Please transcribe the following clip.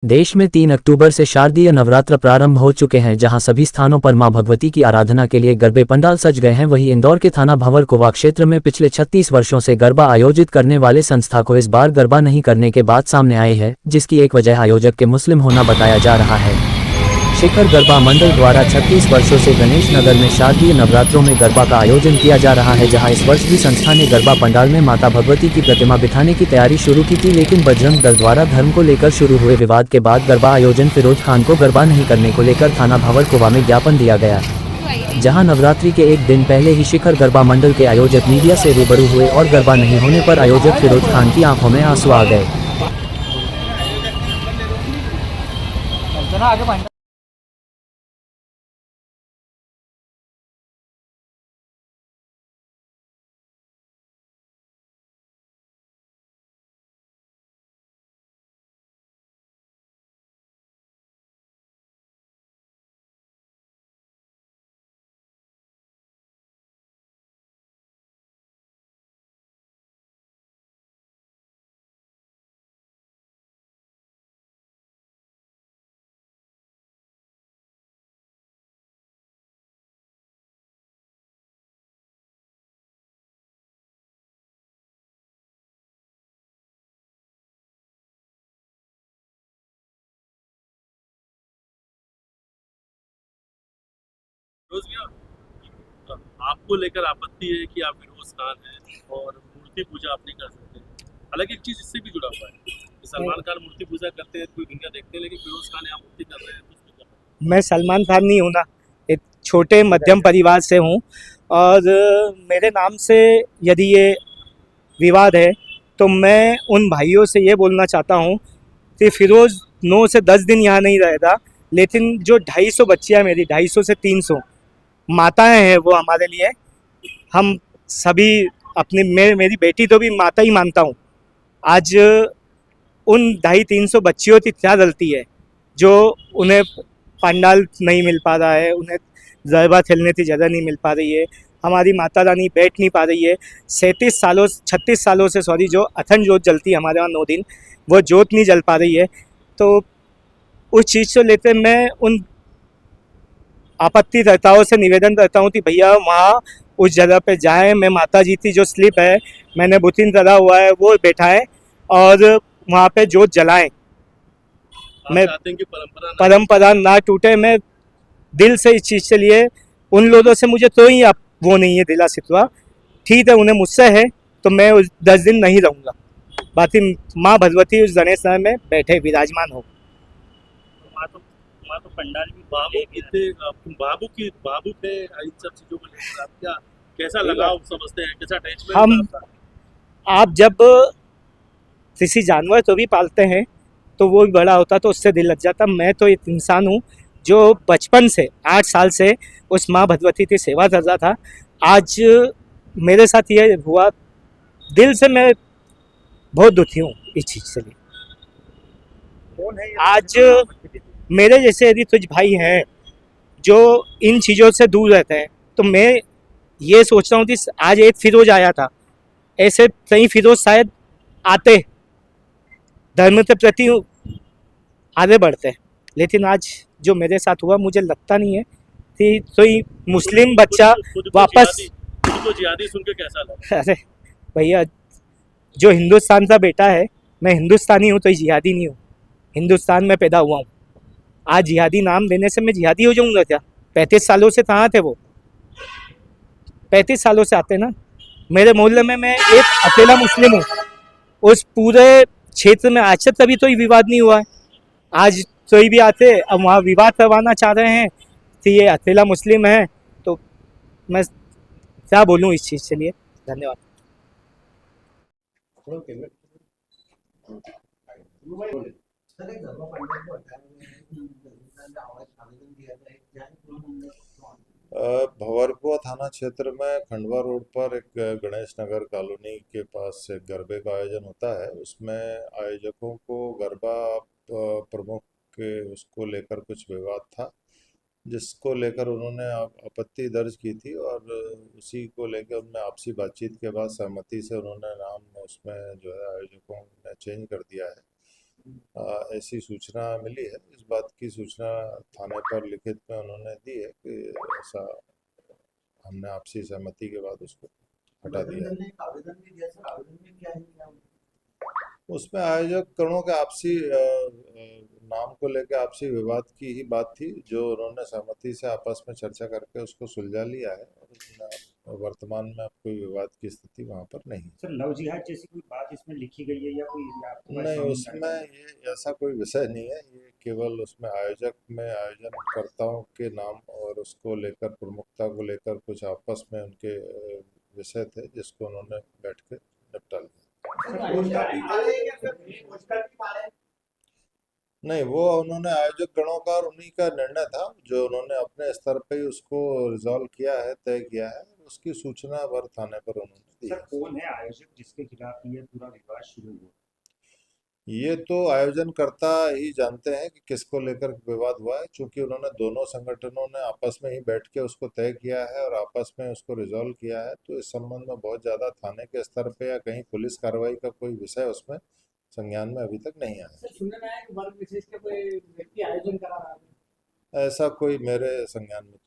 देश में 3 अक्टूबर से शारदीय नवरात्र प्रारंभ हो चुके हैं, जहां सभी स्थानों पर मां भगवती की आराधना के लिए गरबे पंडाल सज गए हैं। वहीं इंदौर के थाना भंवरकुवा क्षेत्र में पिछले 36 वर्षों से गरबा आयोजित करने वाले संस्था को इस बार गरबा नहीं करने के बात सामने आई है, जिसकी एक वजह आयोजक के मुस्लिम होना बताया जा रहा है। शिखर गरबा मंडल द्वारा 36 वर्षों से गणेश नगर में शारदीय नवरात्रों में गरबा का आयोजन किया जा रहा है, जहां इस वर्ष भी संस्था ने गरबा पंडाल में माता भगवती की प्रतिमा बिठाने की तैयारी शुरू की थी, लेकिन बजरंग दल द्वारा धर्म को लेकर शुरू हुए विवाद के बाद गरबा आयोजन फिरोज खान को गरबा नहीं करने को लेकर थाना भंवरकुवा में ज्ञापन दिया गया, जहां नवरात्रि के एक दिन पहले ही शिखर गरबा मंडल के आयोजक मीडिया से रूबरू हुए और गरबा नहीं होने पर आयोजक फिरोज खान की आंखों में आंसू आ गए। फिरोज भैया, आपको लेकर आपत्ति है कि आप फिरोज खान हैं और मूर्ति पूजा आप नहीं कर सकते। हालांकि एक चीज इससे भी जुड़ा हुआ है कि सलमान खान मूर्ति पूजा करते हैं, पूरी दुनिया देखते हैं, लेकिन फिरोज खान यहाँ मूर्ति कर रहे हैं तो उसमें क्या है? मैं सलमान खान नहीं हूँ ना, एक छोटे मध्यम परिवार से हूँ। और मेरे नाम से यदि ये विवाद है तो मैं उन भाइयों से ये बोलना चाहता हूँ कि फिरोज 9 से 10 दिन यहाँ नहीं रहेगा, लेकिन जो 250 बच्चियाँ मेरी, 250 से 300 माताएं हैं वो हमारे लिए। हम सभी अपनी मेरी बेटी तो भी माता ही मानता हूँ। आज उन 250-300 बच्चियों की क्या गलती है जो उन्हें पंडाल नहीं मिल पा रहा है, उन्हें गरबा खेलने की जगह नहीं मिल पा रही है, हमारी माता रानी बैठ नहीं पा रही है। 36 सालों से सॉरी, जो अखंड जोत जलती है हमारे वहाँ 9 दिन, वो जोत नहीं जल पा रही है। तो उस चीज़ को लेते मैं उन आपत्तिकर्ताओं से निवेदन करता हूँ कि भैया वहाँ उस जगह पे जाएं। मैं माता जी की जो स्लिप है, मैंने बुकिंग करा हुआ है, वो बैठाएं और वहाँ पे जोत जलाएं। आप मैं चाहते हैं कि परंपरा ना टूटे। मैं दिल से इस चीज़ के लिए उन लोगों से मुझे तो ही आप वो नहीं है दिला सितवा। ठीक है, उन्हें मुझसे है तो मैं उस 10 दिन नहीं रहूँगा। बाकी माँ भगवती उस गणेश नगर में बैठे विराजमान हो। वहाँ तो पंडाल भी बाबू कितने बाबू थे इन सब चीजों को लेकर आप क्या कैसा लगाव समझते हैं, कैसा अटैचमेंट हम आपका? आप जब किसी जानवर को भी पालते हैं तो वो भी बड़ा होता तो उससे दिल लग जाता। मैं तो एक इंसान हूँ जो बचपन से 8 साल से उस माँ भगवती की सेवा कर रहा था। आज मेरे साथ ये हुआ, दिल से मैं बहुत दुखी हूँ इस चीज़ से लिए। आज मेरे जैसे यदि कुछ भाई हैं जो इन चीज़ों से दूर रहते हैं, तो मैं ये सोचता हूँ कि आज एक फिरोज आया था, ऐसे कई फिरोज शायद आते, धर्म के प्रति आगे बढ़ते हैं। लेकिन आज जो मेरे साथ हुआ, मुझे लगता नहीं है कि कोई मुस्लिम बच्चा वापस खुद को जिहादी सुन के कैसा लगा? अरे भैया, जो हिंदुस्तान का बेटा है, मैं हिंदुस्तानी हूँ तो जिहादी नहीं हूँ। हिंदुस्तान में पैदा हुआ हूँ। आज जिहादी नाम देने से मैं जिहादी हो जाऊँगा क्या? 35 सालों से कहाँ थे वो? 35 सालों से आते ना। मेरे मोहल्ले में मैं एक अकेला मुस्लिम हूँ। उस पूरे क्षेत्र में आज तक कभी कोई विवाद नहीं हुआ है। आज कोई भी आते, अब वहाँ विवाद करवाना चाह रहे हैं कि ये अकेला मुस्लिम है, तो मैं क्या बोलूँ इस चीज़ के लिए। धन्यवाद। भंवरकुआ थाना क्षेत्र में खंडवा रोड पर एक गणेश नगर कॉलोनी के पास एक गरबे का आयोजन होता है। उसमें आयोजकों को गरबा प्रमुख के उसको लेकर कुछ विवाद था, जिसको लेकर उन्होंने आपत्ति दर्ज की थी और उसी को लेकर उनमें आपसी बातचीत के बाद सहमति से उन्होंने नाम उसमें जो है आयोजकों ने चेंज कर दिया है। ऐसी सूचना मिली है। इस बात की सूचना थाने पर लिखित में उन्होंने दी है कि ऐसा हमने आपसी सहमति के बाद उसको हटा दिया है। आवेदन भी दिया सर, आवेदन में क्या है क्या? उसमें आयोजक गणों के आपसी नाम को लेकर आपसी विवाद की ही बात थी, जो उन्होंने सहमति से आपस में चर्चा करके उसको सुलझा लिया है और वर्तमान में अब कोई विवाद की स्थिति वहाँ पर नहीं है। सर लव जिहाद जैसी कोई बात इसमें लिखी गई है या कोई आपको नहीं, ऐसा नहीं उसमें लगता? ये ऐसा कोई विषय नहीं है। ये केवल उसमें आयोजक में आयोजनकर्ताओं के नाम और उसको लेकर प्रमुखता को लेकर कुछ आपस में उनके विषय थे, जिसको उन्होंने बैठ के निपटा लिया। नहीं, वो उन्होंने आयोजक गणों का और उन्हीं का निर्णय था, जो उन्होंने अपने स्तर पे ही उसको रिजॉल्व किया है, तय किया है। उसकी सूचना भर थाने पर उन्होंने दी सर है। कौन है आयोजक जिसके खिलाफ ये पूरा विवाद शुरू हुआ? ये तो आयोजनकर्ता ही जानते हैं कि किसको लेकर विवाद हुआ है, क्योंकि उन्होंने दोनों संगठनों ने आपस में ही बैठ के उसको तय किया है और आपस में उसको रिजॉल्व किया है। तो इस संबंध में बहुत ज़्यादा थाने के स्तर पे या कहीं पुलिस कार्रवाई का कोई विषय उसमें संज्ञान में अभी तक नहीं आया। सर सुनने में आया कि वर्ग विशेष का कोई व्यक्ति आयोजन करा रहा है। ऐसा कोई मेरे संज्ञान में